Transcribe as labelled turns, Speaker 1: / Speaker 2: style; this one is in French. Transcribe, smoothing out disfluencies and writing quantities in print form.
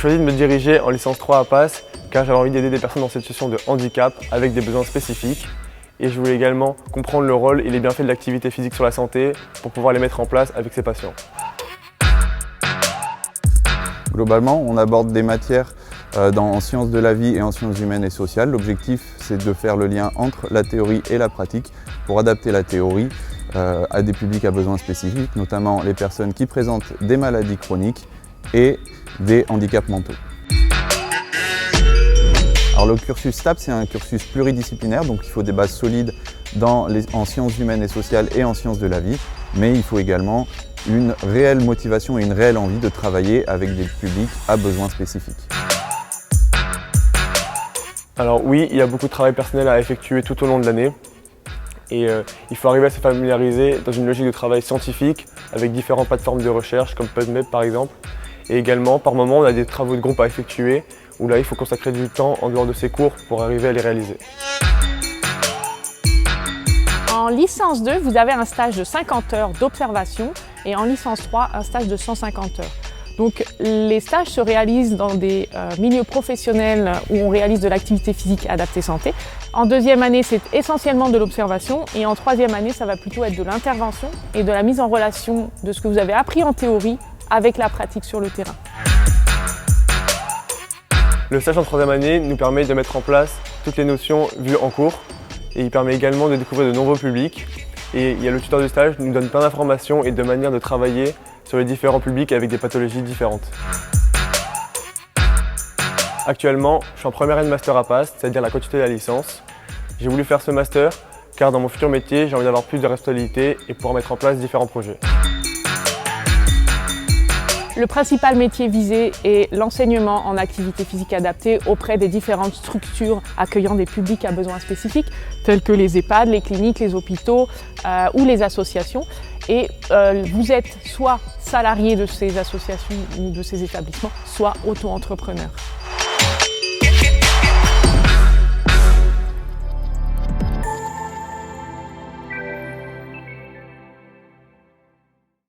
Speaker 1: choisi de me diriger en licence 3 à PASS car j'avais envie d'aider des personnes en situation de handicap avec des besoins spécifiques. Et je voulais également comprendre le rôle et les bienfaits de l'activité physique sur la santé pour pouvoir les mettre en place avec ces patients.
Speaker 2: Globalement, on aborde des matières en sciences de la vie et en sciences humaines et sociales. L'objectif, c'est de faire le lien entre la théorie et la pratique pour adapter la théorie à des publics à besoins spécifiques, notamment les personnes qui présentent des maladies chroniques et des handicaps mentaux. Alors le cursus STAPS, c'est un cursus pluridisciplinaire, donc il faut des bases solides en sciences humaines et sociales et en sciences de la vie, mais il faut également une réelle motivation et une réelle envie de travailler avec des publics à besoins spécifiques.
Speaker 1: Alors oui, il y a beaucoup de travail personnel à effectuer tout au long de l'année et il faut arriver à se familiariser dans une logique de travail scientifique avec différentes plateformes de recherche comme PubMed par exemple. Et également, par moment, on a des travaux de groupe à effectuer où là, il faut consacrer du temps en dehors de ses cours pour arriver à les réaliser.
Speaker 3: En licence 2, vous avez un stage de 50 heures d'observation et en licence 3, un stage de 150 heures. Donc les stages se réalisent dans des milieux professionnels où on réalise de l'activité physique adaptée santé. En deuxième année, c'est essentiellement de l'observation et en troisième année, ça va plutôt être de l'intervention et de la mise en relation de ce que vous avez appris en théorie avec la pratique sur le terrain.
Speaker 1: Le stage en troisième année nous permet de mettre en place toutes les notions vues en cours et il permet également de découvrir de nombreux publics. Et il y a le tuteur de stage qui nous donne plein d'informations et de manières de travailler sur les différents publics avec des pathologies différentes. Actuellement, je suis en première année de master à PASS, c'est-à-dire la continuité de la licence. J'ai voulu faire ce master car dans mon futur métier, j'ai envie d'avoir plus de responsabilités et pouvoir mettre en place différents projets.
Speaker 3: Le principal métier visé est l'enseignement en activité physique adaptée auprès des différentes structures accueillant des publics à besoins spécifiques, tels que les EHPAD, les cliniques, les hôpitaux ou les associations. Et vous êtes soit salarié de ces associations ou de ces établissements, soit auto-entrepreneur.